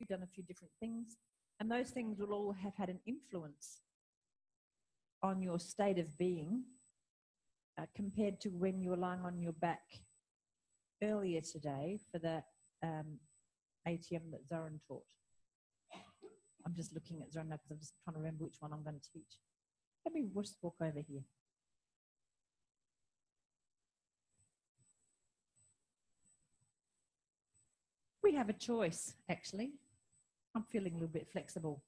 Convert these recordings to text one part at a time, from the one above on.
you've done a few different things, and those things will all have had an influence on your state of being compared to when you were lying on your back earlier today for that ATM that Zoran taught. I'm just looking at Zoran now because I'm just trying to remember which one I'm going to teach. Let me just walk over here. We have a choice, actually. I'm feeling a little bit flexible.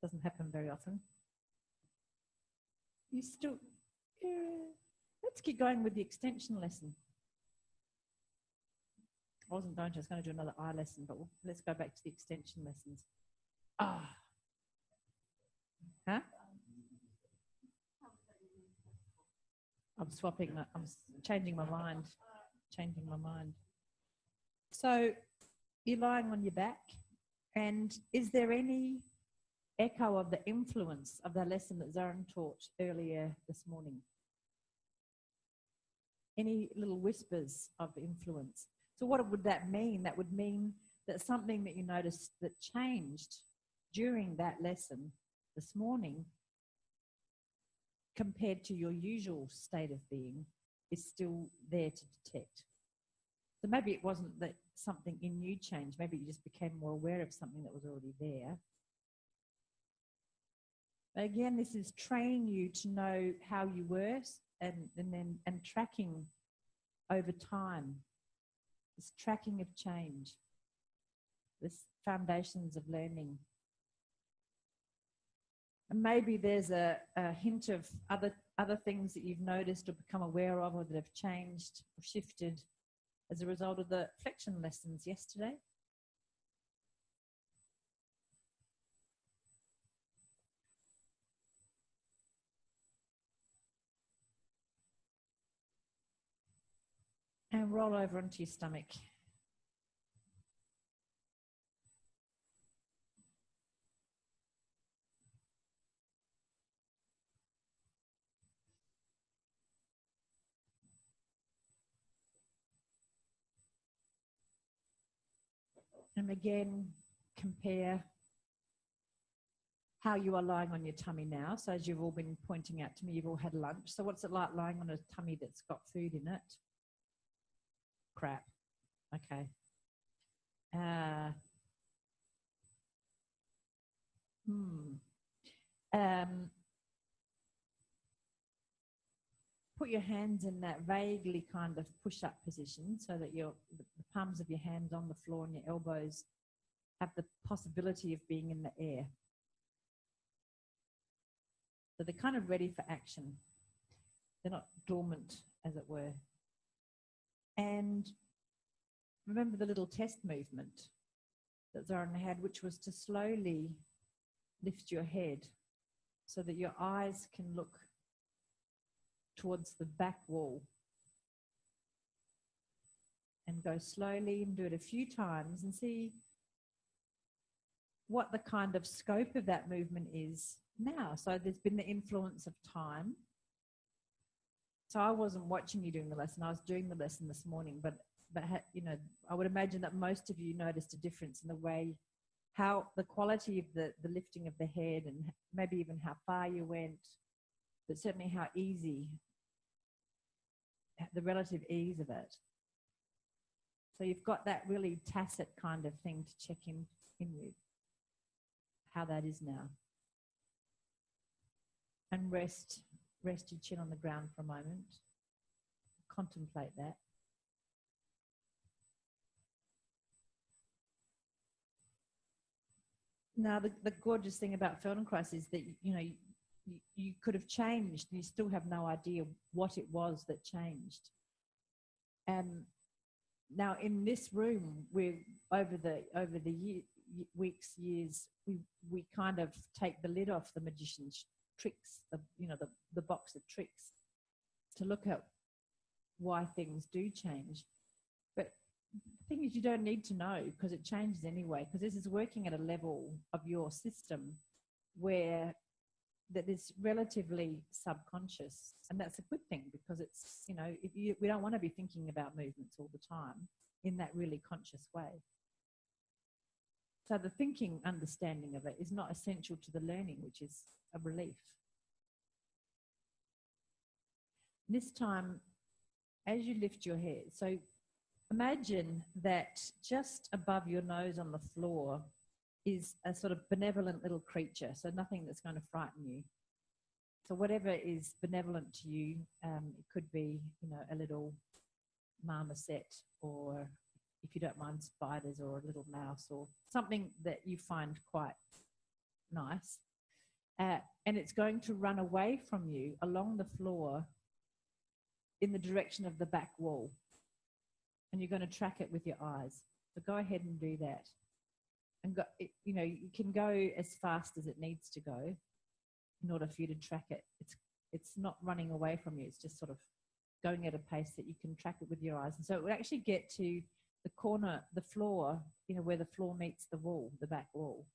Doesn't happen very often. You still, let's keep going with the extension lesson. I wasn't going to, I was going to do another eye lesson, but let's go back to the extension lessons. Ah. Huh? I'm swapping, I'm changing my mind, So you're lying on your back, and is there any echo of the influence of the lesson that Zoran taught earlier this morning? Any little whispers of influence? So what would that mean? That would mean that something that you noticed that changed during that lesson this morning compared to your usual state of being is still there to detect. So maybe it wasn't that something in you changed, maybe you just became more aware of something that was already there. But again, this is training you to know how you were and tracking over time, this tracking of change, this foundations of learning. And maybe there's a hint of other things that you've noticed or become aware of or that have changed or shifted as a result of the flexion lessons yesterday. And roll over onto your stomach. And again, compare how you are lying on your tummy now. So as you've all been pointing out to me, you've all had lunch. So what's it like lying on a tummy that's got food in it? Crap. Okay. Put your hands in that vaguely kind of push-up position so that the palms of your hands on the floor and your elbows have the possibility of being in the air. So they're kind of ready for action. They're not dormant, as it were. And remember the little test movement that Zoran had, which was to slowly lift your head so that your eyes can look towards the back wall. And go slowly and do it a few times and see what the kind of scope of that movement is now. So there's been the influence of time. So I wasn't watching you doing the lesson. I was doing the lesson this morning, but you know, I would imagine that most of you noticed a difference in the way, how the quality of the lifting of the head and maybe even how far you went, but certainly how easy, the relative ease of it. So you've got that really tacit kind of thing to check in with, how that is now. And rest your chin on the ground for a moment. Contemplate that. Now, the gorgeous thing about Feldenkrais is that, you know, you could have changed and you still have no idea what it was that changed. And now in this room, we're over the weeks, years, we kind of take the lid off the magician's tricks, the box of tricks, to look at why things do change. But the thing is, you don't need to know because it changes anyway, because this is working at a level of your system where that is relatively subconscious, and that's a good thing because it's, you know, we don't want to be thinking about movements all the time in that really conscious way. So the thinking understanding of it is not essential to the learning, which is a relief. This time, as you lift your head, so imagine that just above your nose on the floor is a sort of benevolent little creature, so nothing that's going to frighten you. So whatever is benevolent to you, it could be, you know, a little marmoset, or if you don't mind, spiders, or a little mouse, or something that you find quite nice. And it's going to run away from you along the floor in the direction of the back wall. And you're going to track it with your eyes. So go ahead and do that. And go, you know, you can go as fast as it needs to go in order for you to track it. It's not running away from you. It's just sort of going at a pace that you can track it with your eyes. And so it will actually get to the corner, the floor, you know, where the floor meets the wall, the back wall.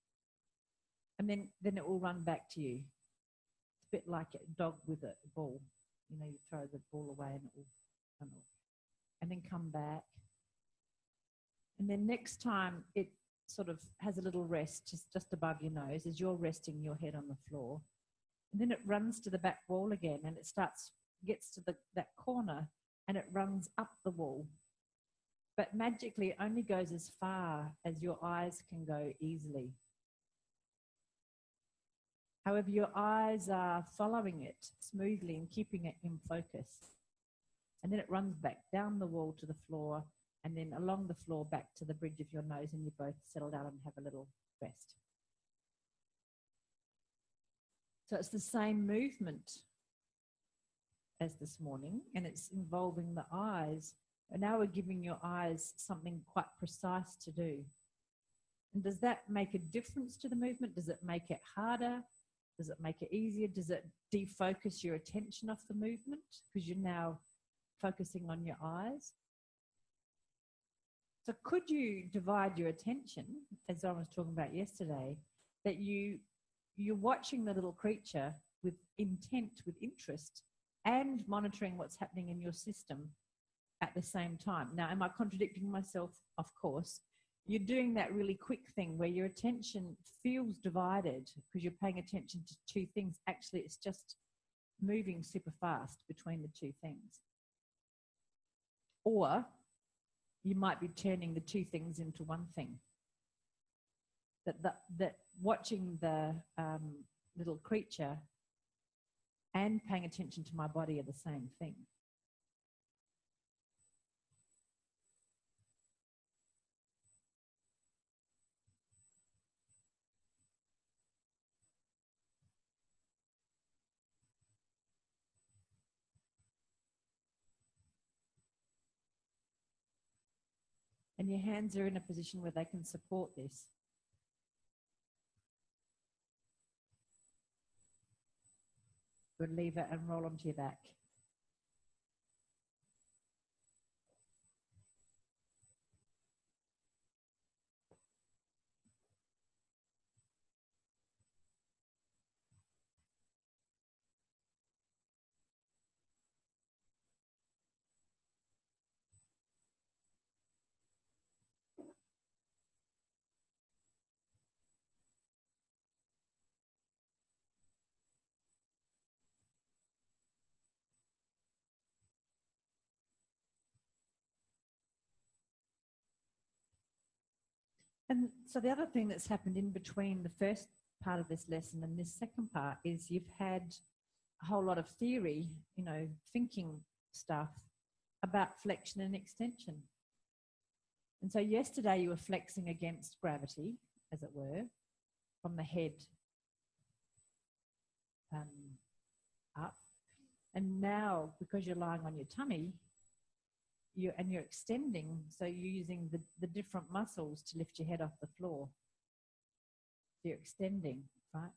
And then it will run back to you. It's a bit like a dog with a ball. You know, you throw the ball away and it will run off. And then come back. And then next time it sort of has a little rest just above your nose as you're resting your head on the floor. And then it runs to the back wall again, and it gets to that corner, and it runs up the wall. But magically it only goes as far as your eyes can go easily. However, your eyes are following it smoothly and keeping it in focus. And then it runs back down the wall to the floor, and then along the floor back to the bridge of your nose, and you both settle down and have a little rest. So it's the same movement as this morning, and it's involving the eyes. And now we're giving your eyes something quite precise to do. And does that make a difference to the movement? Does it make it harder? Does it make it easier? Does it defocus your attention off the movement because you're now focusing on your eyes? So could you divide your attention, as I was talking about yesterday, that you're watching the little creature with intent, with interest, and monitoring what's happening in your system at the same time? Now, am I contradicting myself? Of course. You're doing that really quick thing where your attention feels divided because you're paying attention to two things. Actually, it's just moving super fast between the two things. Or you might be turning the two things into one thing. That watching the little creature and paying attention to my body are the same thing. And your hands are in a position where they can support this. Good, leave it and roll onto your back. And so the other thing that's happened in between the first part of this lesson and this second part is you've had a whole lot of theory, you know, thinking stuff about flexion and extension. And so yesterday you were flexing against gravity, as it were, from the head up. And now, because you're lying on your tummy, you're extending, so you're using the different muscles to lift your head off the floor. So you're extending, right?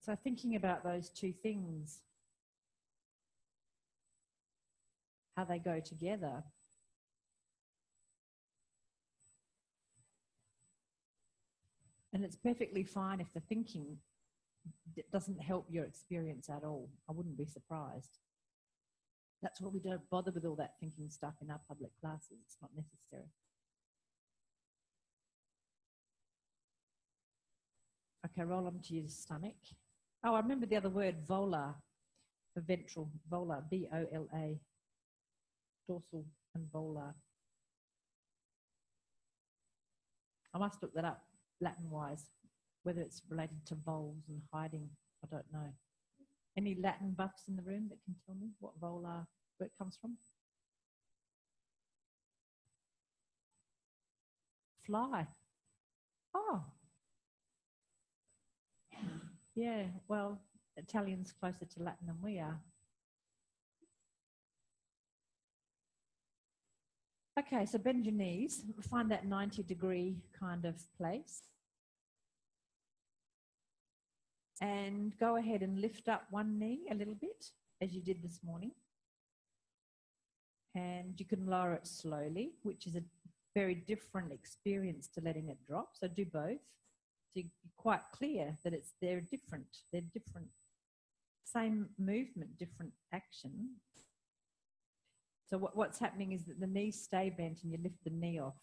So thinking about those two things, how they go together. And it's perfectly fine if the thinking it doesn't help your experience at all. I wouldn't be surprised. That's why we don't bother with all that thinking stuff in our public classes. It's not necessary. Okay, roll onto your stomach. Oh, I remember the other word, volar, for ventral, volar, V-O-L-A, dorsal and volar. I must look that up Latin-wise, whether it's related to voles and hiding, I don't know. Any Latin buffs in the room that can tell me what volar, where it comes from? Fly. Oh. Yeah, well, Italian's closer to Latin than we are. Okay, so bend your knees, find that 90-degree kind of place. And go ahead and lift up one knee a little bit, as you did this morning. And you can lower it slowly, which is a very different experience to letting it drop. So do both. So you're quite clear that they're different. They're different. Same movement, different action. So what's happening is that the knees stay bent and you lift the knee off.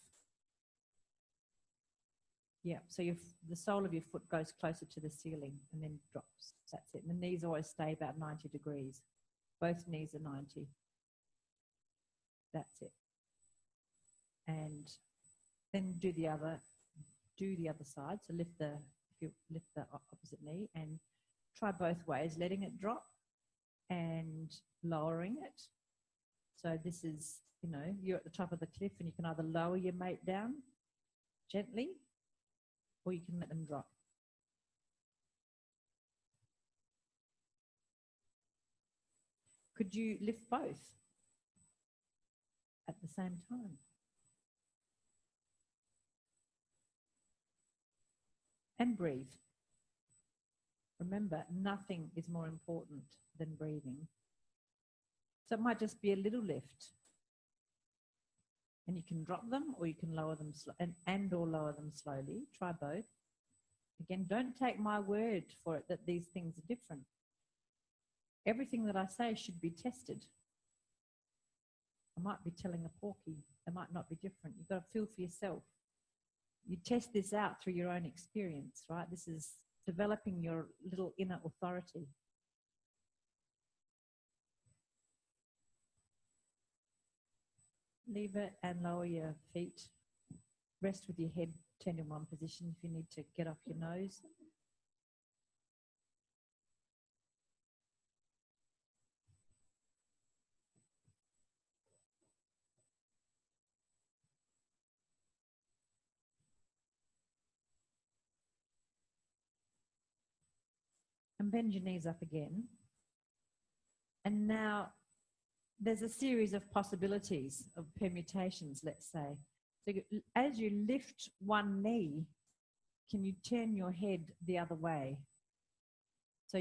Yeah, so the sole of your foot goes closer to the ceiling and then drops. That's it. And the knees always stay about 90 degrees. Both knees are 90. That's it. And then do the other side. So lift the opposite knee and try both ways, letting it drop and lowering it. So this is, you know, you're at the top of the cliff and you can either lower your mate down gently or you can let them drop. Could you lift both at the same time? And breathe. Remember, nothing is more important than breathing. So it might just be a little lift. And you can drop them or you can lower them or lower them slowly. Try both. Again, don't take my word for it that these things are different. Everything that I say should be tested. I might be telling a porky. It might not be different. You've got to feel for yourself. You test this out through your own experience, right? This is developing your little inner authority. Leave it and lower your feet. Rest with your head turned in one position if you need to get off your nose. And bend your knees up again. And now there's a series of possibilities of permutations, let's say. So as you lift one knee, can you turn your head the other way? So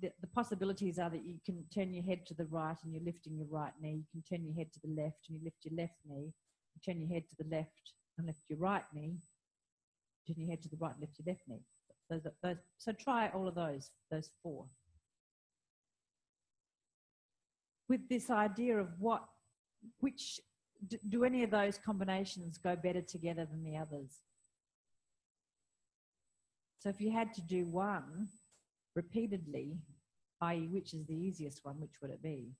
the possibilities are that you can turn your head to the right and you're lifting your right knee. You can turn your head to the left and you lift your left knee. You turn your head to the left and lift your right knee. Turn your head to the right and lift your left knee. So try all of those four. With this idea of do any of those combinations go better together than the others? So if you had to do one repeatedly, i.e. which is the easiest one, which would it be?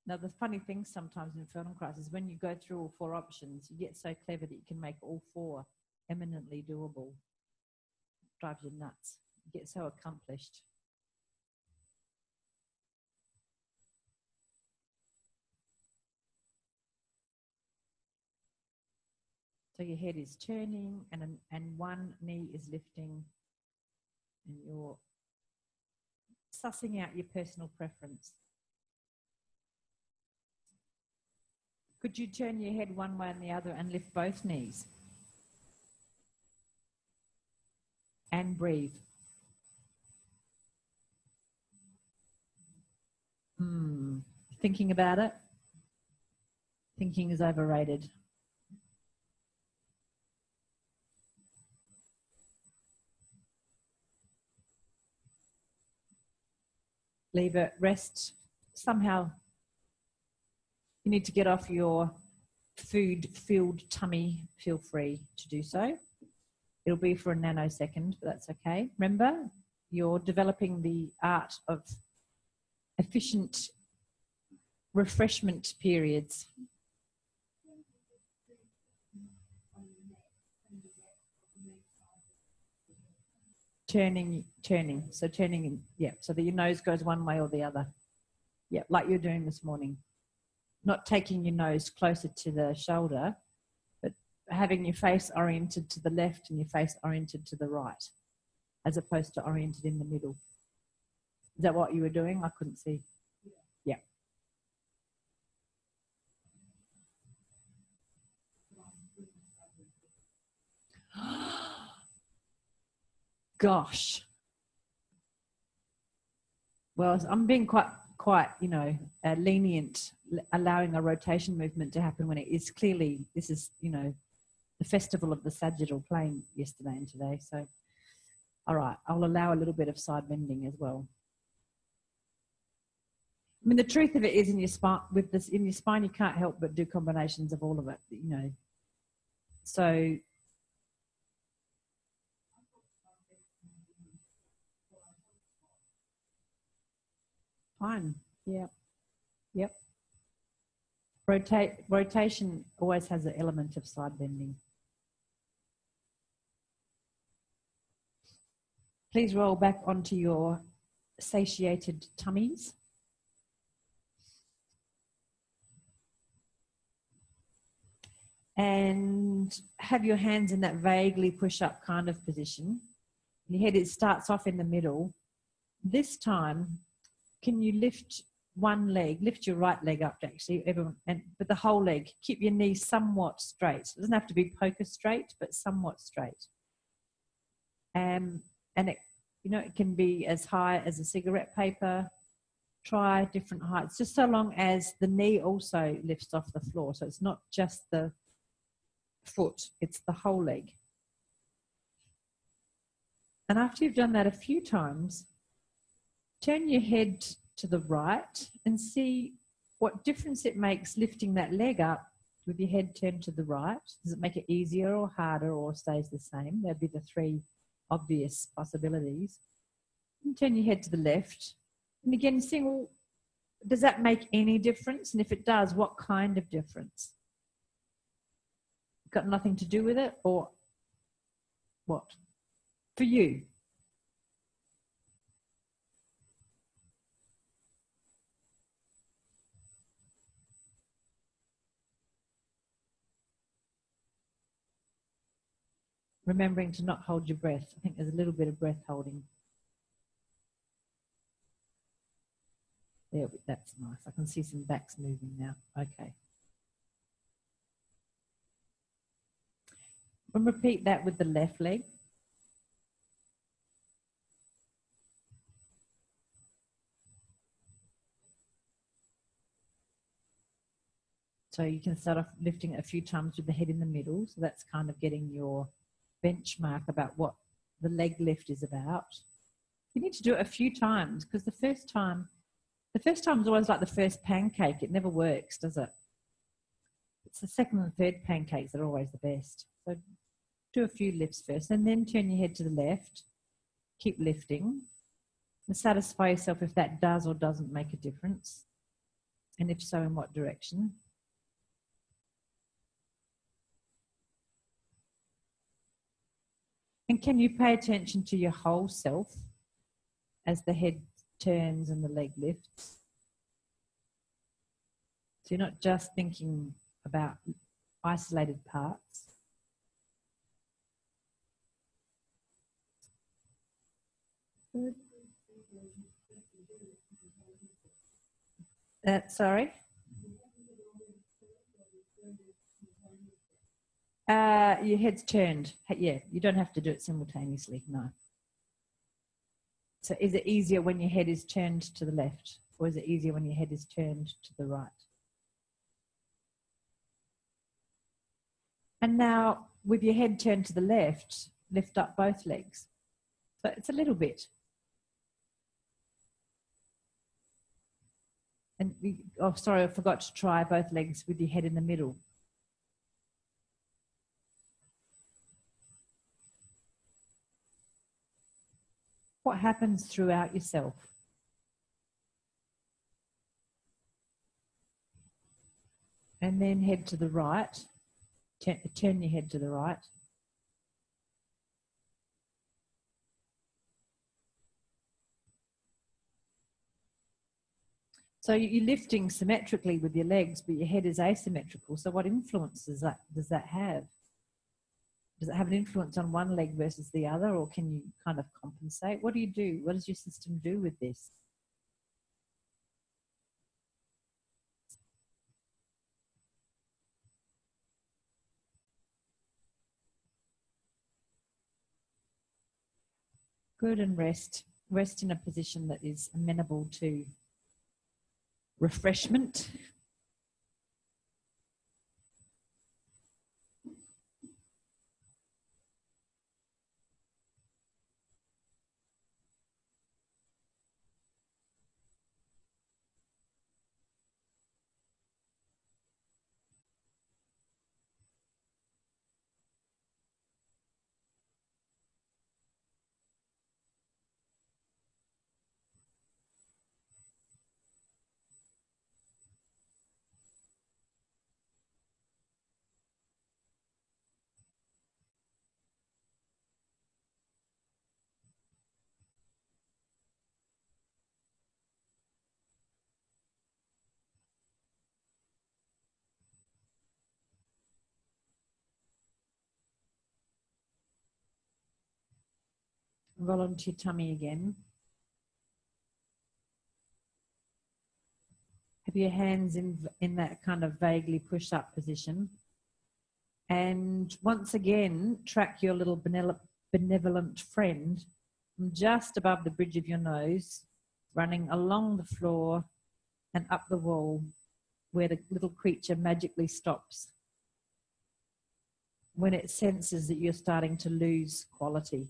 Now the funny thing sometimes in Feldenkrais is when you go through all four options, you get so clever that you can make all four eminently doable. It drives you nuts. You get so accomplished. So your head is turning and one knee is lifting and you're sussing out your personal preference. Could you turn your head one way and the other and lift both knees? And breathe. Thinking about it? Thinking is overrated. leave it rest. Somehow you need to get off your food-filled tummy, feel free to do so. It'll be for a nanosecond, but that's okay. Remember, you're developing the art of efficient refreshment periods. Turning. So turning in, yeah, so that your nose goes one way or the other. Yeah, like you're doing this morning. Not taking your nose closer to the shoulder, but having your face oriented to the left and your face oriented to the right, as opposed to oriented in the middle. Is that what you were doing? I couldn't see. Yeah. Gosh. Well, I'm being quite, you know, lenient, allowing a rotation movement to happen when it is clearly, this is, you know, the festival of the sagittal plane yesterday and today. So, all right, I'll allow a little bit of side bending as well. I mean, the truth of it is in your spine, with this, in your spine, you can't help but do combinations of all of it, you know. So, fine, yeah, yep. Rotation always has an element of side bending. Please roll back onto your satiated tummies. And have your hands in that vaguely push-up kind of position. Your head starts off in the middle. This time, can you lift one leg, lift your right leg up actually, everyone, but the whole leg, keep your knees somewhat straight. It doesn't have to be poker straight, but somewhat straight. And it, you know, it can be as high as a cigarette paper. Try different heights, just so long as the knee also lifts off the floor. So it's not just the foot, it's the whole leg. And after you've done that a few times, turn your head to the right and see what difference it makes lifting that leg up with your head turned to the right. Does it make it easier or harder or stays the same? That'd be the three obvious possibilities. And turn your head to the left. And again, see, well, does that make any difference? And if it does, what kind of difference? Got nothing to do with it, or what? For you. Remembering to not hold your breath. I think there's a little bit of breath holding. There, that's nice. I can see some backs moving now. Okay. And repeat that with the left leg. So you can start off lifting it a few times with the head in the middle. So that's kind of getting your benchmark about what the leg lift is about. You need to do it a few times, because the first time is always like the first pancake. It never works, does it? It's the second and third pancakes that are always the best. So do a few lifts first, and then turn your head to the left. Keep lifting. And satisfy yourself if that does or doesn't make a difference. And if so, in what direction. And can you pay attention to your whole self as the head turns and the leg lifts? So you're not just thinking about isolated parts. Good. Sorry? Your head's turned. Yeah, you don't have to do it simultaneously, no. So is it easier when your head is turned to the left, or is it easier when your head is turned to the right? And now with your head turned to the left, lift up both legs. So it's a little bit. And oh, sorry, I forgot to try both legs with your head in the middle. What happens throughout yourself? And then head to the right. Turn your head to the right. So you're lifting symmetrically with your legs, but your head is asymmetrical. So what influence does that have? Does it have an influence on one leg versus the other, or can you kind of compensate? What do you do? What does your system do with this? Good, and rest. Rest in a position that is amenable to refreshment. Roll onto your tummy again. Have your hands in that kind of vaguely push-up position. And once again, track your little benevolent friend from just above the bridge of your nose, running along the floor and up the wall where the little creature magically stops when it senses that you're starting to lose quality.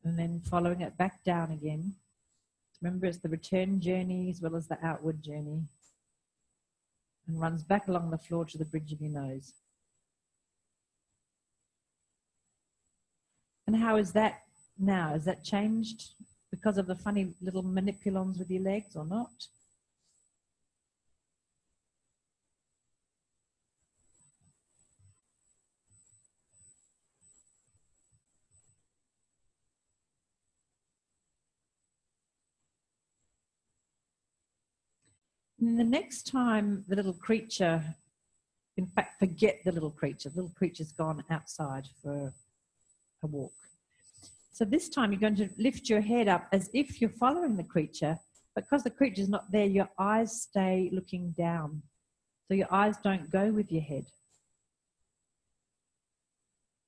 And then following it back down again. Remember, it's the return journey as well as the outward journey. And runs back along the floor to the bridge of your nose. And how is that now? Has that changed because of the funny little manipulons with your legs or not? And the next time the little creature, in fact, forget the little creature. The little creature's gone outside for a walk. So this time you're going to lift your head up as if you're following the creature, but because the creature's not there, your eyes stay looking down. So your eyes don't go with your head.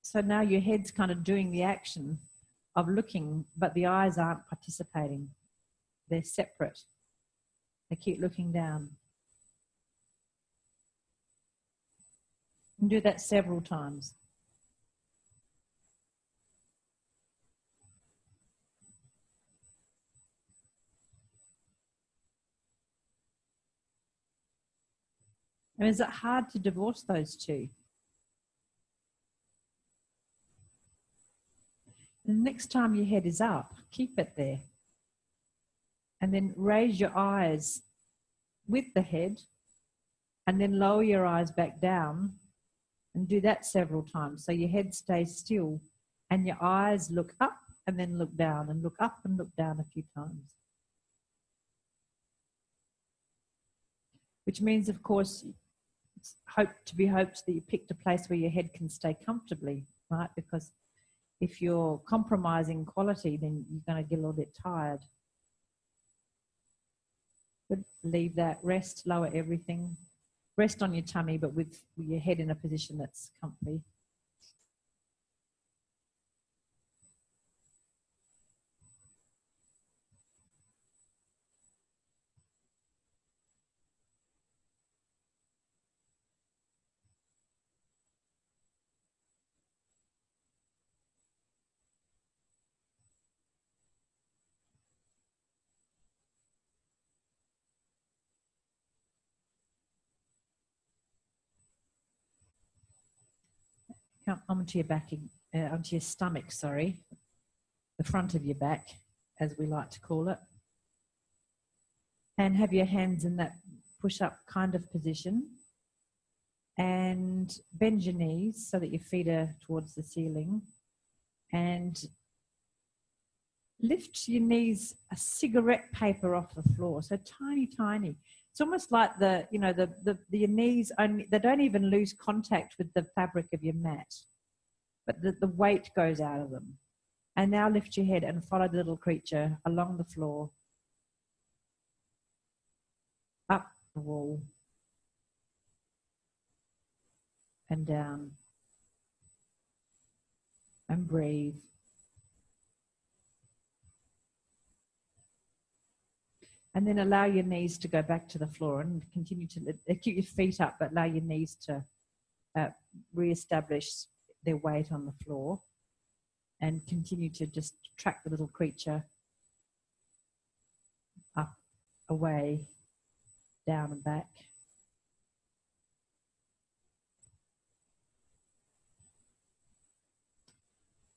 So now your head's kind of doing the action of looking, but the eyes aren't participating. They're separate. They keep looking down. And do that several times. And is it hard to divorce those two? And the next time your head is up, keep it there. And then raise your eyes with the head and then lower your eyes back down and do that several times. So your head stays still and your eyes look up and then look down and look up and look down a few times. Which means, of course, it's to be hoped that you picked a place where your head can stay comfortably, right? Because if you're compromising quality, then you're going to get a little bit tired. But leave that, rest, lower everything. Rest on your tummy, but with your head in a position that's comfy. Come onto your back, onto your stomach, sorry, the front of your back, as we like to call it. And have your hands in that push-up kind of position. And bend your knees so that your feet are towards the ceiling. And lift your knees a cigarette paper off the floor, so tiny, tiny. It's almost like your knees only, they don't even lose contact with the fabric of your mat, but the weight goes out of them. And now lift your head and follow the little creature along the floor, up the wall, and down, and breathe. And then allow your knees to go back to the floor and continue to keep your feet up, but allow your knees to re-establish their weight on the floor, and continue to just track the little creature up, away, down and back.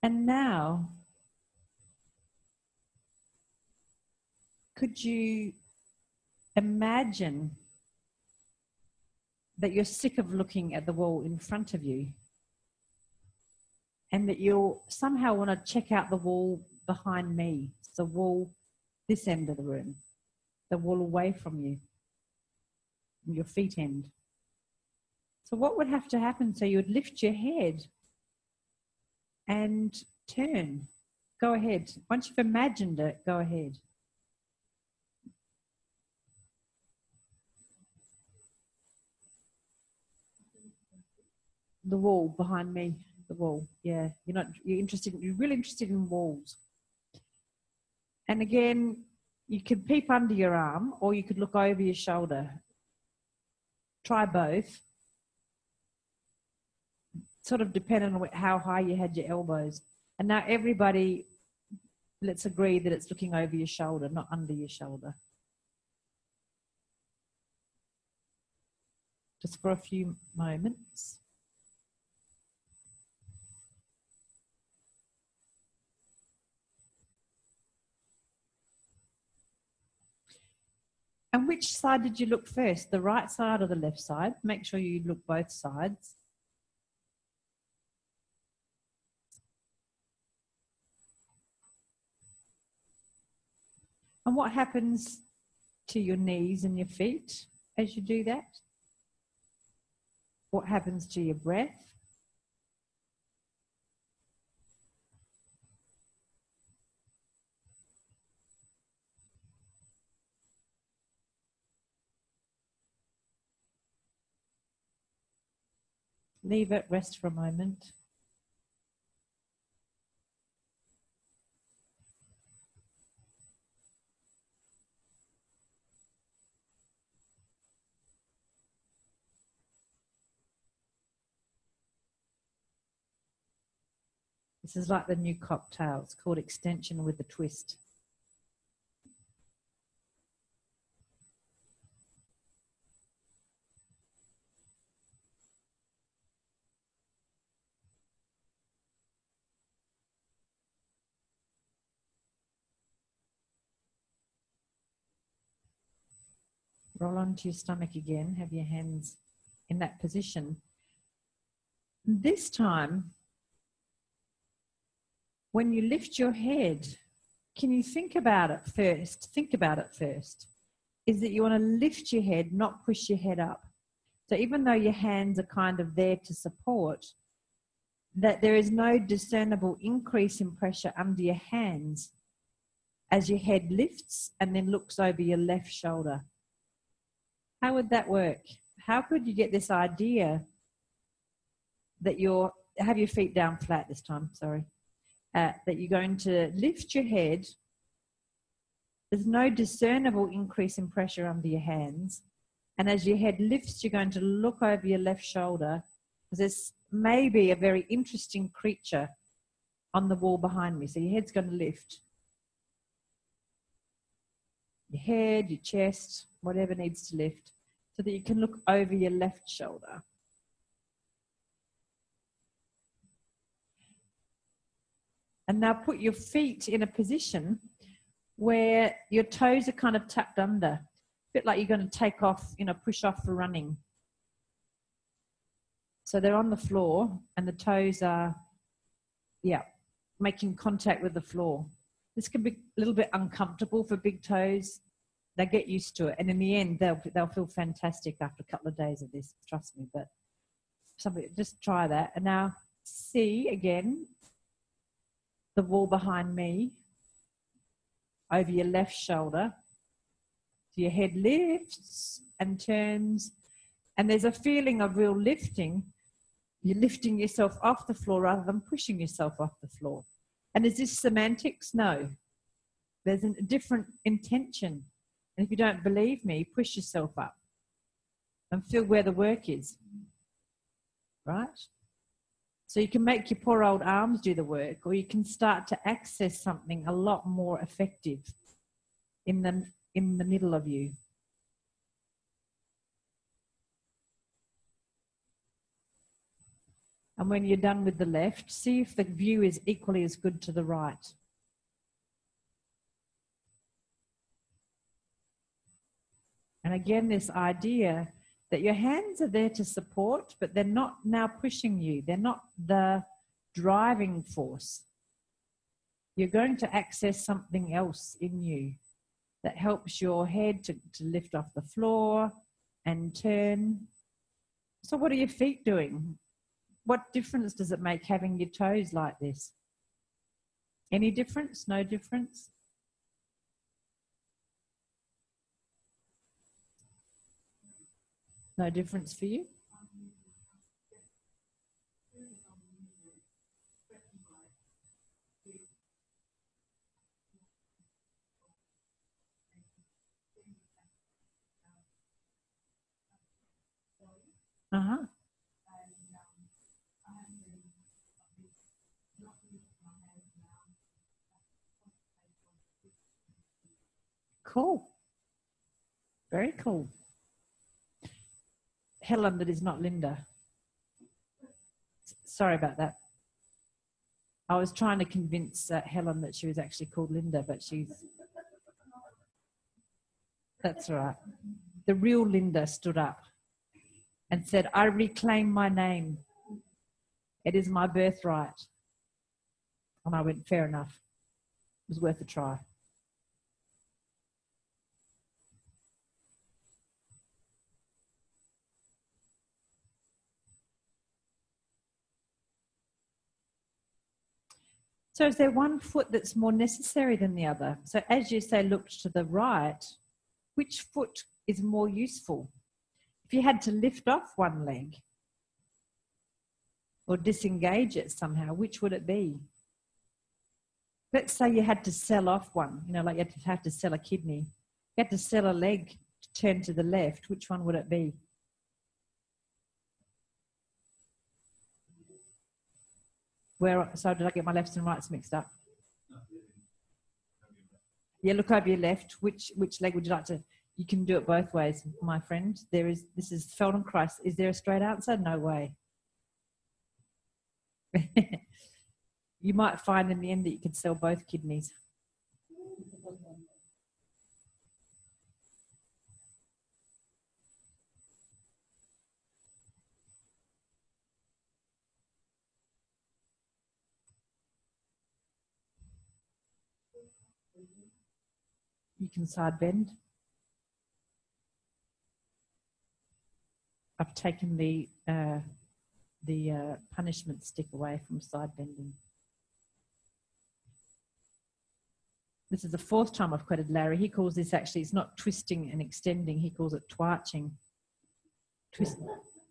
And now, could you imagine that you're sick of looking at the wall in front of you, and that you'll somehow want to check out the wall behind me, the wall this end of the room, the wall away from you, your feet end. So what would have to happen? So you would lift your head and turn. Go ahead. Once you've imagined it, go ahead. The wall behind me, the wall. Yeah, you're really interested in walls. And again, you could peep under your arm, or you could look over your shoulder. Try both. Sort of depending on how high you had your elbows. And now everybody, let's agree that it's looking over your shoulder, not under your shoulder. Just for a few moments. And which side did you look first? The right side or the left side? Make sure you look both sides. And what happens to your knees and your feet as you do that? What happens to your breath? Leave it, rest for a moment. This is like the new cocktail. It's called extension with a twist. Roll onto your stomach again. Have your hands in that position. This time, when you lift your head, can you think about it first? Think about it first. Is that you want to lift your head, not push your head up. So even though your hands are kind of there to support, that there is no discernible increase in pressure under your hands as your head lifts and then looks over your left shoulder. How would that work? How could you get this idea that have your feet down flat this time, sorry, that you're going to lift your head. There's no discernible increase in pressure under your hands. And as your head lifts, you're going to look over your left shoulder, because there's maybe a very interesting creature on the wall behind me. So your head's going to lift. Your head, your chest, whatever needs to lift, so that you can look over your left shoulder. And now put your feet in a position where your toes are kind of tucked under, a bit like you're going to take off, you know, push off for running. So they're on the floor and the toes are, yeah, making contact with the floor. This can be a little bit uncomfortable for big toes. They get used to it. And in the end, they'll feel fantastic after a couple of days of this, trust me. But somebody, just try that. And now see again the wall behind me over your left shoulder. So your head lifts and turns. And there's a feeling of real lifting. You're lifting yourself off the floor rather than pushing yourself off the floor. And is this semantics? No. There's a different intention. And if you don't believe me, push yourself up and feel where the work is. Right? So you can make your poor old arms do the work, or you can start to access something a lot more effective in the middle of you. And when you're done with the left, see if the view is equally as good to the right. And again, this idea that your hands are there to support, but they're not now pushing you. They're not the driving force. You're going to access something else in you that helps your head to lift off the floor and turn. So what are your feet doing? What difference does it make having your toes like this? Any difference? No difference? No difference for you? Uh-huh. Cool. Very cool. Helen, that is not Linda. Sorry about that. I was trying to convince Helen that she was actually called Linda, but she's... That's all right. The real Linda stood up and said, I reclaim my name. It is my birthright. And I went, fair enough. It was worth a try. So is there one foot that's more necessary than the other? So as you say, look to the right, which foot is more useful? If you had to lift off one leg or disengage it somehow, which would it be? Let's say you had to sell off one, you know, like you have to sell a kidney. You had to sell a leg to turn to the left. Which one would it be? So did I get my lefts and rights mixed up? Yeah, look over your left. Which leg would you like to? You can do it both ways, my friend. This is Feldenkrais. Is there a straight answer? No way. You might find in the end that you could sell both kidneys. You can side bend. I've taken the punishment stick away from side bending. This is the fourth time I've quoted Larry. He calls this actually, it's not twisting and extending. He calls it twarching.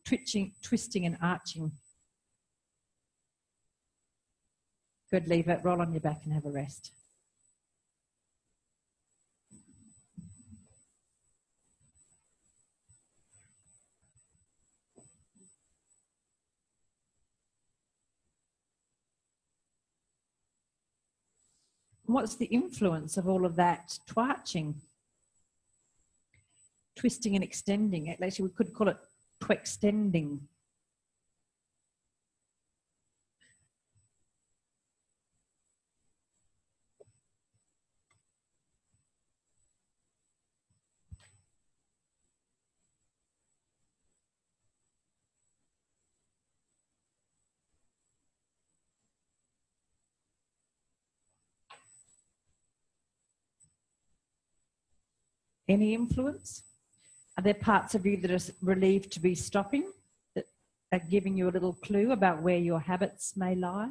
Twisting and arching. Good, leave it. Roll on your back and have a rest. What's the influence of all of that twarching? Twisting and extending. Actually, we could call it twextending. any influence? Are there parts of you that are relieved to be stopping, that are giving you a little clue about where your habits may lie?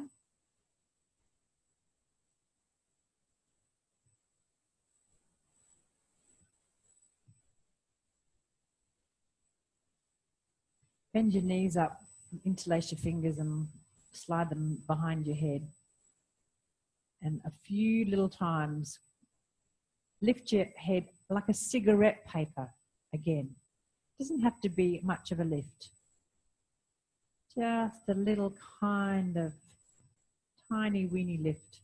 Bend your knees up, interlace your fingers and slide them behind your head. And a few little times, lift your head like a cigarette paper again. It doesn't have to be much of a lift. Just a little kind of tiny weeny lift.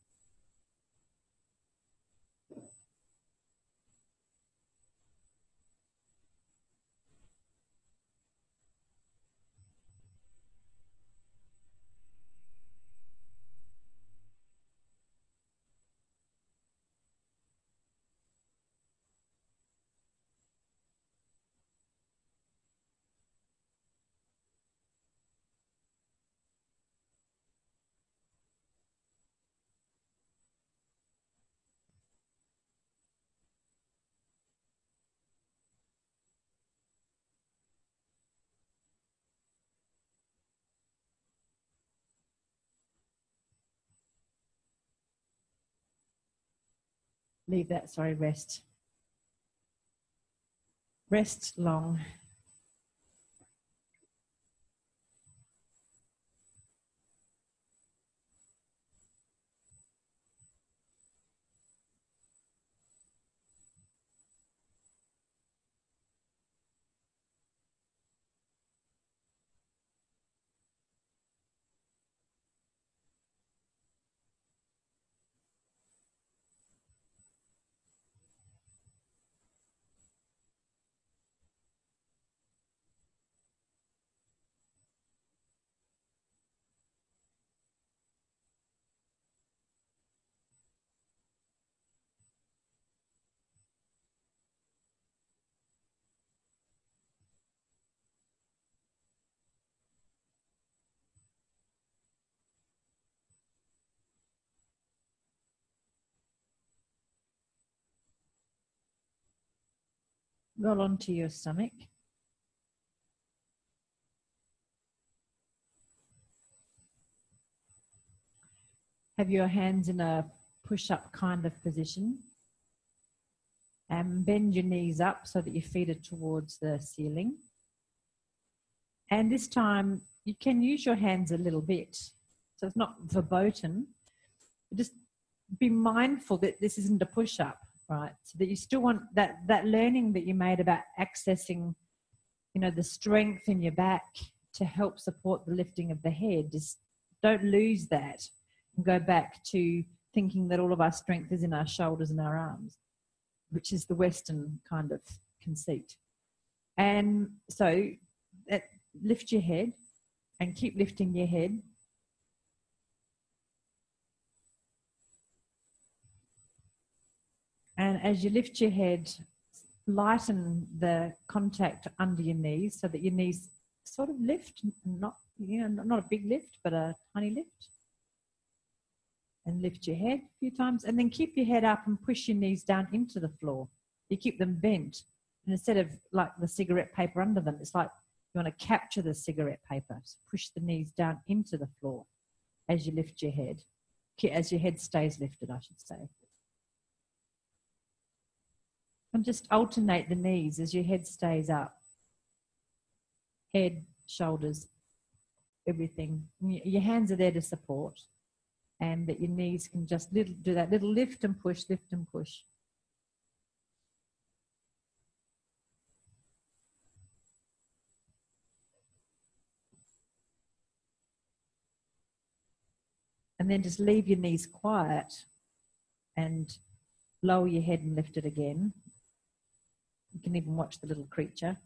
Leave that, sorry, rest. Rest long. Roll onto your stomach. Have your hands in a push-up kind of position. And bend your knees up so that your feet are towards the ceiling. And this time, you can use your hands a little bit. So it's not verboten. Just be mindful that this isn't a push-up, right? So that you still want that learning that you made about accessing, you know, the strength in your back to help support the lifting of the head. Just don't lose that and go back to thinking that all of our strength is in our shoulders and our arms, which is the Western kind of conceit. And so lift your head and keep lifting your head. And as you lift your head, lighten the contact under your knees so that your knees sort of lift, not a big lift, but a tiny lift. And lift your head a few times, and then keep your head up and push your knees down into the floor. You keep them bent, and instead of like the cigarette paper under them, it's like you want to capture the cigarette paper. So push the knees down into the floor as you lift your head, as your head stays lifted, I should say. And just alternate the knees as your head stays up. Head, shoulders, everything. Your hands are there to support. And that your knees can just do that little lift and push, lift and push. And then just leave your knees quiet and lower your head and lift it again. You can even watch the little creature.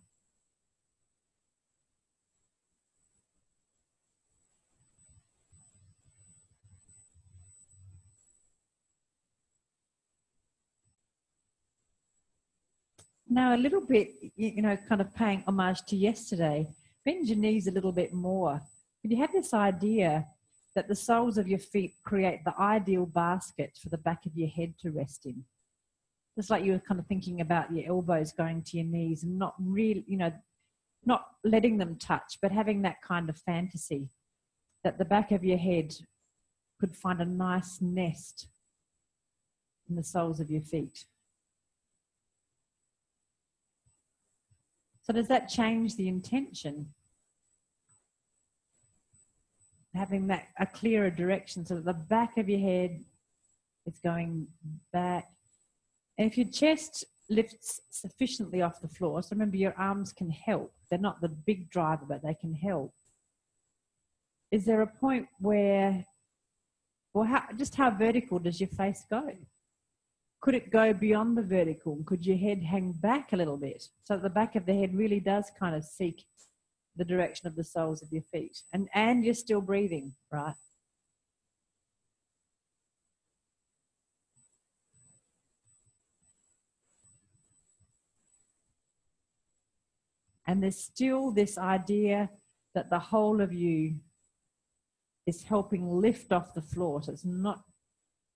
Now, a little bit, kind of paying homage to yesterday, bend your knees a little bit more. But you have this idea that the soles of your feet create the ideal basket for the back of your head to rest in. Just like you were kind of thinking about your elbows going to your knees and not really, you know, not letting them touch, but having that kind of fantasy that the back of your head could find a nice nest in the soles of your feet. So does that change the intention? Having that a clearer direction so that the back of your head is going back. And if your chest lifts sufficiently off the floor, so remember your arms can help. They're not the big driver, but they can help. Is there a point where, well, how vertical does your face go? Could it go beyond the vertical? Could your head hang back a little bit so that the back of the head really does kind of seek the direction of the soles of your feet? And you're still breathing, right? And there's still this idea that the whole of you is helping lift off the floor. So it's not,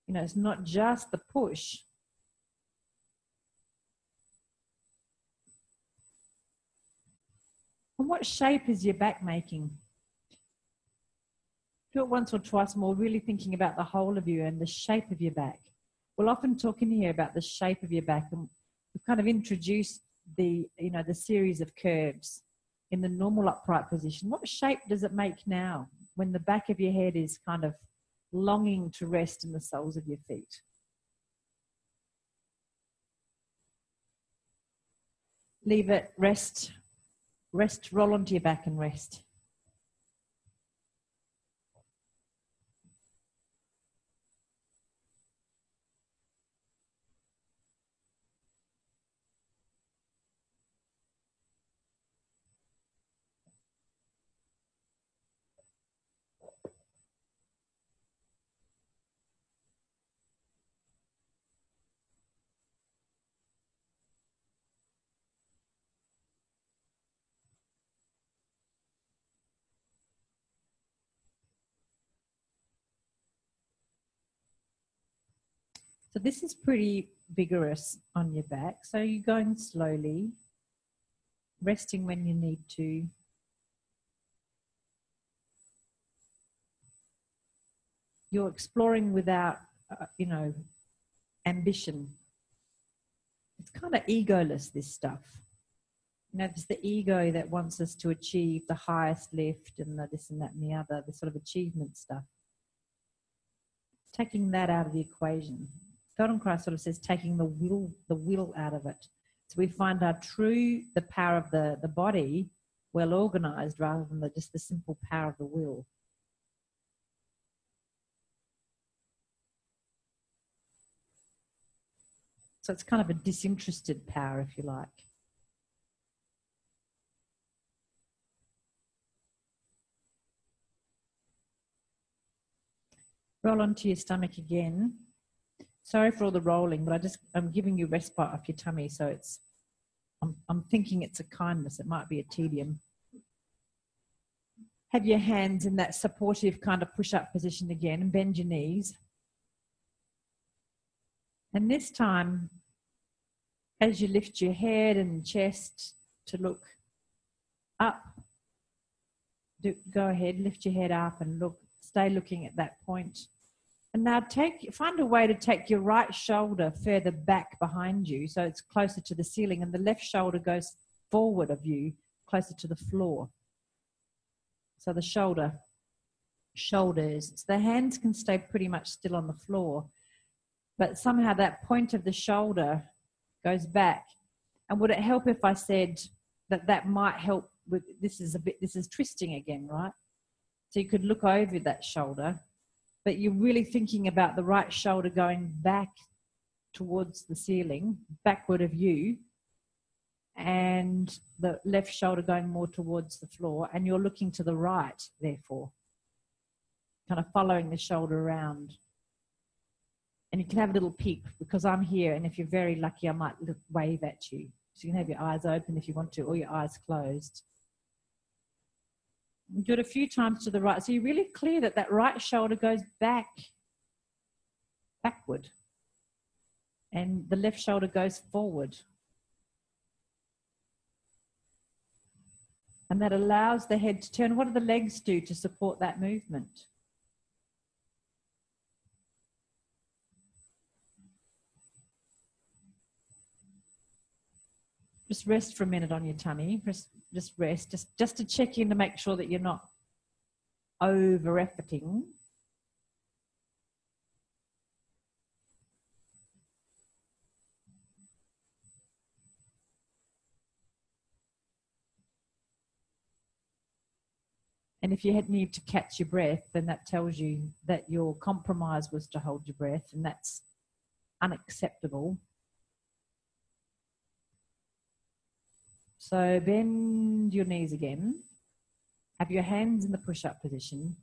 you know, it's not just the push. And what shape is your back making? Do it once or twice more, really thinking about the whole of you and the shape of your back. We'll often talk in here about the shape of your back, and we've kind of introduced the, you know, the series of curves in the normal upright position. What shape does it make now when the back of your head is kind of longing to rest in the soles of your feet? Leave it, rest, roll onto your back and rest. So this is pretty vigorous on your back. So you're going slowly, resting when you need to. You're exploring without, you know, ambition. It's kind of egoless, this stuff. You know, it's the ego that wants us to achieve the highest lift and the this and that and the other, the sort of achievement stuff. Taking that out of the equation. Feldenkrais sort of says taking the will out of it. So we find our the power of the body well organized rather than just the simple power of the will. So it's kind of a disinterested power, if you like. Roll onto your stomach again. Sorry for all the rolling, but I'm giving you respite off your tummy, so it's, I'm thinking it's a kindness. It might be a tedium. Have your hands in that supportive kind of push-up position again and bend your knees. And this time, as you lift your head and chest to look up, go ahead, lift your head up and look, stay looking at that point. And now find a way to take your right shoulder further back behind you so it's closer to the ceiling, and the left shoulder goes forward of you, closer to the floor. So the shoulders, so the hands can stay pretty much still on the floor, but somehow that point of the shoulder goes back. And would it help if I said that might help with, this is twisting again, right? So you could look over that shoulder, but you're really thinking about the right shoulder going back towards the ceiling, backward of you, and the left shoulder going more towards the floor, and you're looking to the right, therefore, kind of following the shoulder around. And you can have a little peep because I'm here, and if you're very lucky, I might wave at you. So you can have your eyes open if you want to, or your eyes closed. And do it a few times to the right. So you're really clear that that right shoulder goes backward. and the left shoulder goes forward. And that allows the head to turn. What do the legs do to support that movement? Just rest for a minute on your tummy. Just rest, just to check in to make sure that you're not over-efforting. And if you need to catch your breath, then that tells you that your compromise was to hold your breath, and that's unacceptable. So bend your knees again. Have your hands in the push-up position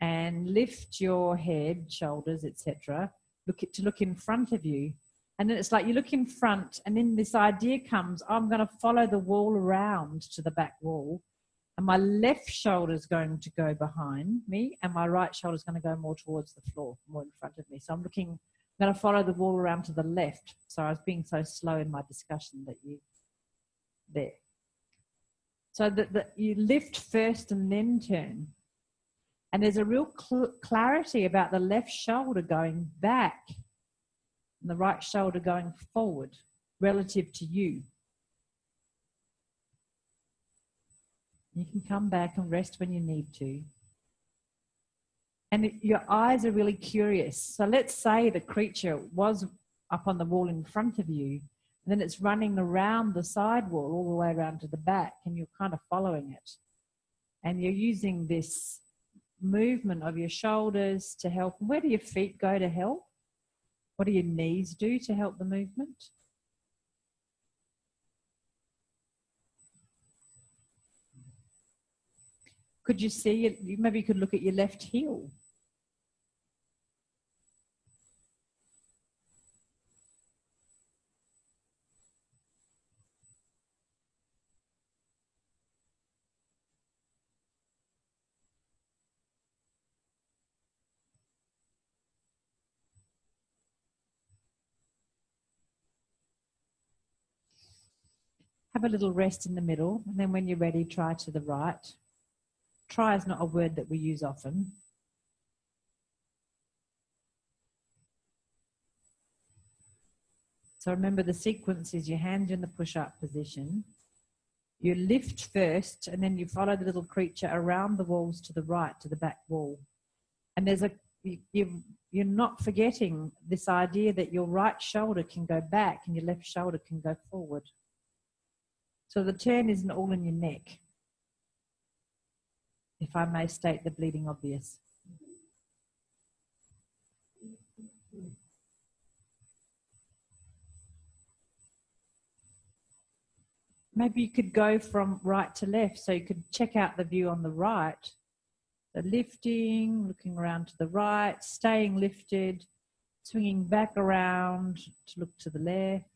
and lift your head, shoulders, etc. Look in front of you. And then it's like you look in front, and then this idea comes, I'm going to follow the wall around to the back wall. And my left shoulder is going to go behind me, and my right shoulder is going to go more towards the floor, more in front of me. So I'm going to follow the wall around to the left. So I was being so slow in my discussion that there. So that you lift first and then turn. And there's a real clarity about the left shoulder going back and the right shoulder going forward relative to you. You can come back and rest when you need to. And your eyes are really curious. So let's say the creature was up on the wall in front of you, and then it's running around the side wall all the way around to the back, and you're kind of following it. And you're using this movement of your shoulders to help. Where do your feet go to help? What do your knees do to help the movement? Could you see it? Maybe you could look at your left heel. Have a little rest in the middle, and then when you're ready, try to the right. Try is not a word that we use often. So remember, the sequence is your hands in the push-up position. You lift first, and then you follow the little creature around the walls to the right, to the back wall. And there's you're not forgetting this idea that your right shoulder can go back and your left shoulder can go forward. So the turn isn't all in your neck, if I may state the bleeding obvious. Maybe you could go from right to left, so you could check out the view on the right. So lifting, looking around to the right, staying lifted, swinging back around to look to the left.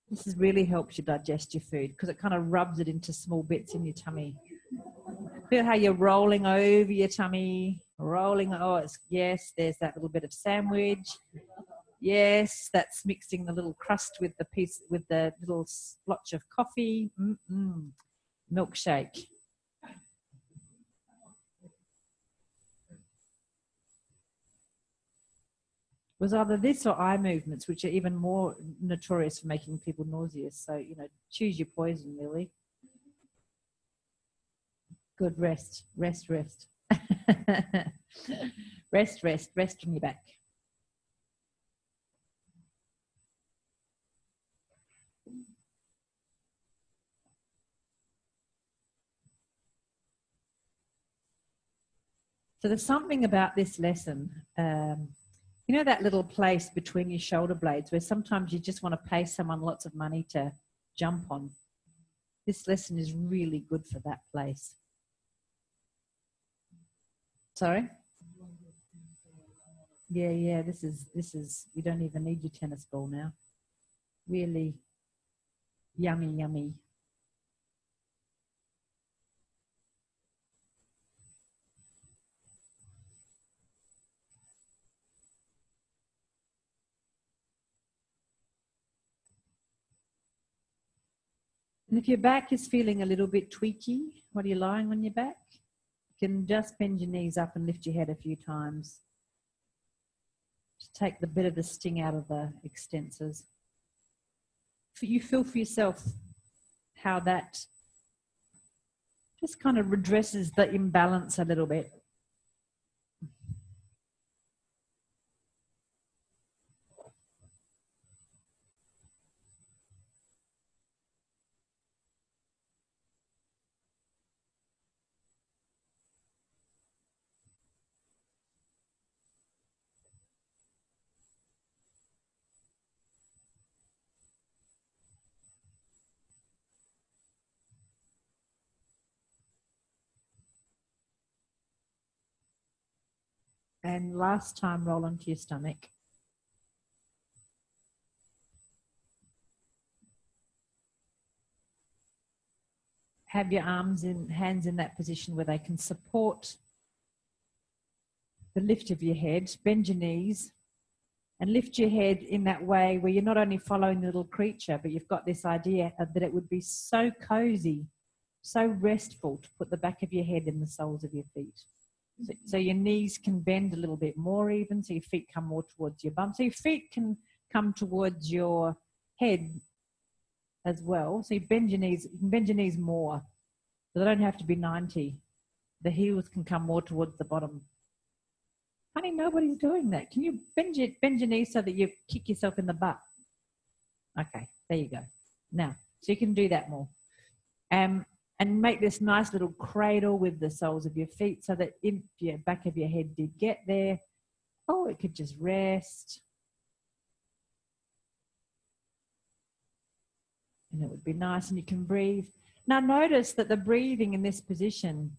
This really helps you digest your food because it kind of rubs it into small bits in your tummy. Feel how you're rolling over your tummy, rolling. Oh, yes, there's that little bit of sandwich. Yes, that's mixing the little crust with the little splotch of coffee. Milkshake. Was either this or eye movements, which are even more notorious for making people nauseous. So, choose your poison, really. Good, rest. Rest on your back. So there's something about this lesson. That little place between your shoulder blades where sometimes you just want to pay someone lots of money to jump on. This lesson is really good for that place. Sorry? Yeah, this is, you don't even need your tennis ball now. Really yummy. And if your back is feeling a little bit tweaky while you're lying on your back, you can just bend your knees up and lift your head a few times to take the bit of the sting out of the extensors. You feel for yourself how that just kind of redresses the imbalance a little bit. And last time, roll onto your stomach. Have your arms and hands in that position where they can support the lift of your head. Bend your knees and lift your head in that way where you're not only following the little creature, but you've got this idea that it would be so cozy, so restful to put the back of your head in the soles of your feet. So your knees can bend a little bit more even, so your feet come more towards your bum. So your feet can come towards your head as well. So you can bend your knees more. So they don't have to be 90. The heels can come more towards the bottom. Honey, nobody's doing that. Can you bend your knees so that you kick yourself in the butt? Okay, there you go. Now, so you can do that more. And make this nice little cradle with the soles of your feet so that if your back of your head did get there, it could just rest. And it would be nice, and you can breathe. Now notice that the breathing in this position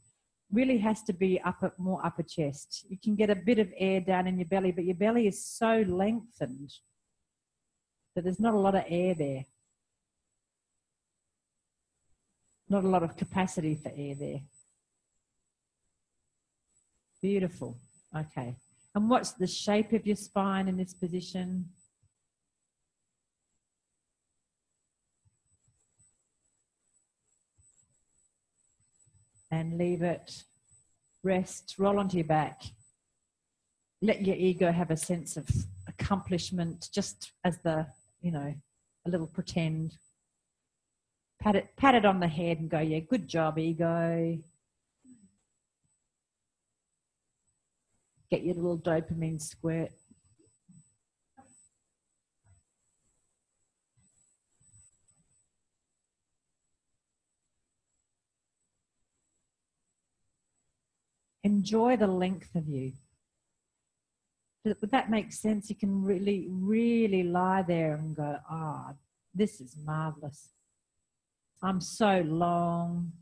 really has to be more upper chest. You can get a bit of air down in your belly, but your belly is so lengthened that there's not a lot of air there. Not a lot of capacity for air there. Beautiful. Okay. And what's the shape of your spine in this position? And leave it. Rest. Roll onto your back. Let your ego have a sense of accomplishment, just as a little pretend. Pat it on the head and go, yeah, good job, ego. Get your little dopamine squirt. Enjoy the length of you. Would that make sense? You can really, really lie there and go, this is marvelous. I'm so long.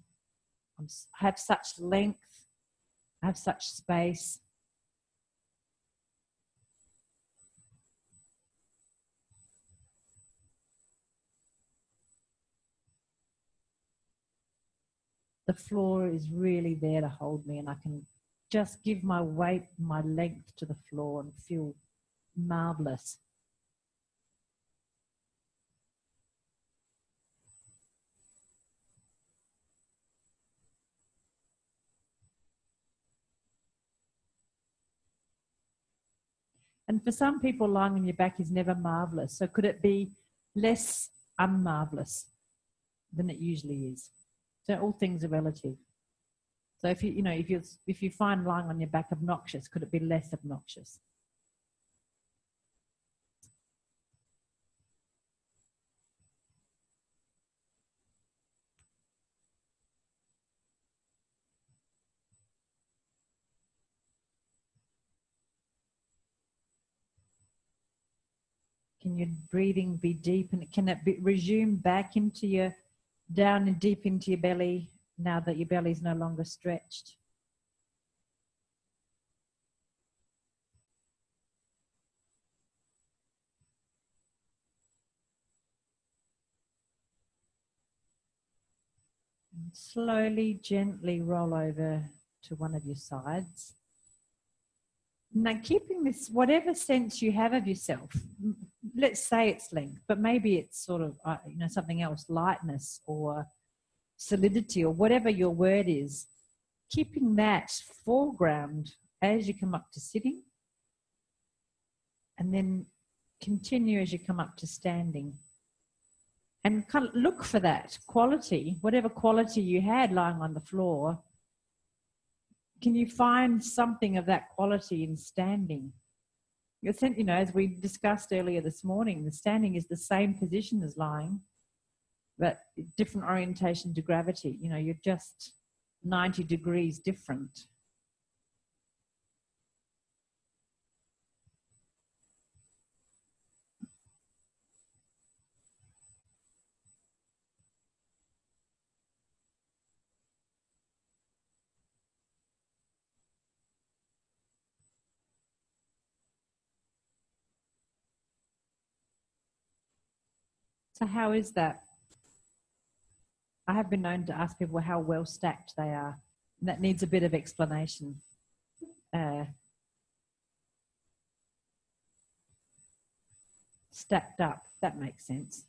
I have such length. I have such space. The floor is really there to hold me, and I can just give my weight, my length to the floor and feel marvelous. And for some people, lying on your back is never marvelous. So could it be less unmarvelous than it usually is? So all things are relative. So if you find lying on your back obnoxious, could it be less obnoxious? Can your breathing be deep, and can it resume back into down and deep into your belly now that your belly is no longer stretched? And slowly, gently roll over to one of your sides. Now, keeping this, whatever sense you have of yourself, let's say it's length, but maybe it's sort of, something else, lightness or solidity or whatever your word is, keeping that foreground as you come up to sitting, and then continue as you come up to standing. And kind of look for that quality, whatever quality you had lying on the floor. Can you find something of that quality in standing? As we discussed earlier this morning, the standing is the same position as lying, but different orientation to gravity. You're just 90 degrees different. So how is that? I have been known to ask people how well stacked they are. And that needs a bit of explanation. Stacked up, that makes sense.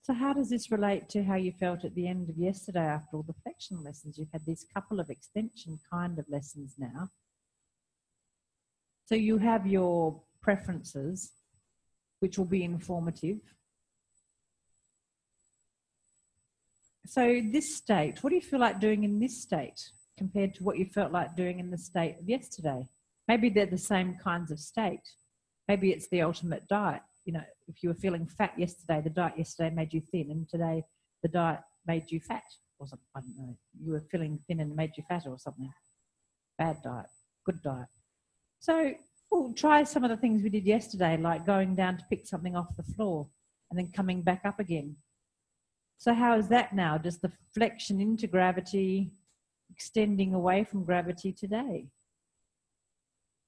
So how does this relate to how you felt at the end of yesterday after all the flexion lessons? You've had these couple of extension kind of lessons now. So you have your preferences, which will be informative. So this state, what do you feel like doing in this state compared to what you felt like doing in the state of yesterday? Maybe they're the same kinds of state. Maybe it's the ultimate diet. If you were feeling fat yesterday, the diet yesterday made you thin, and today the diet made you fat or something. I don't know. You were feeling thin and made you fatter or something. Bad diet, good diet. So we'll try some of the things we did yesterday, like going down to pick something off the floor and then coming back up again. So how is that now? Just the flexion into gravity, extending away from gravity today?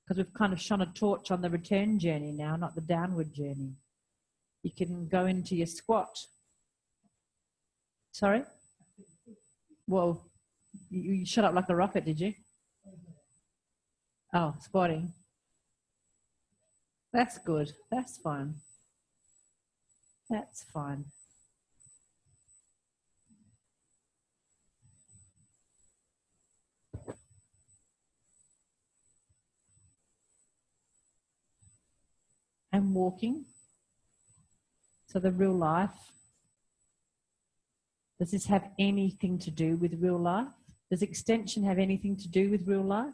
Because we've kind of shone a torch on the return journey now, not the downward journey. You can go into your squat. Sorry? Well, you shut up like a rocket, did you? Oh, squatting. That's good. That's fine. That's fine. And walking. So the real life. Does this have anything to do with real life? Does extension have anything to do with real life?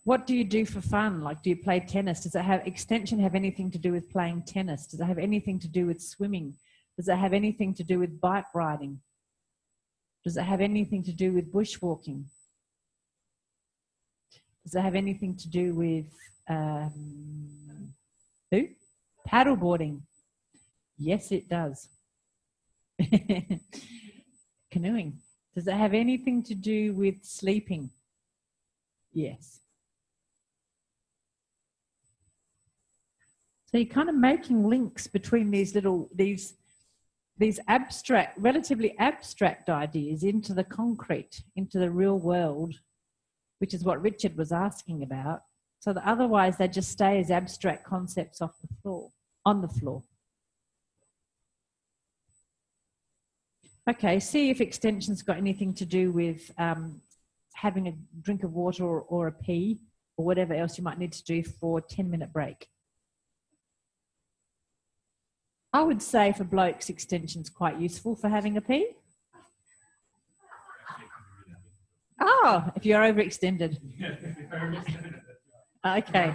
What do you do for fun? Like, do you play tennis? Does it have extension have anything to do with playing tennis? Does it have anything to do with swimming? Does it have anything to do with bike riding? Does it have anything to do with bushwalking? Does it have anything to do with paddleboarding? Yes, it does. Canoeing. Does it have anything to do with sleeping? Yes. So you're kind of making links between these abstract, relatively abstract ideas into the concrete, into the real world, which is what Richard was asking about. So that otherwise they just stay as abstract concepts off the floor, on the floor. Okay, see if extension's got anything to do with having a drink of water or a pee or whatever else you might need to do for a 10-minute break. I would say for blokes, extension's quite useful for having a pee. Oh, if you're overextended. Okay.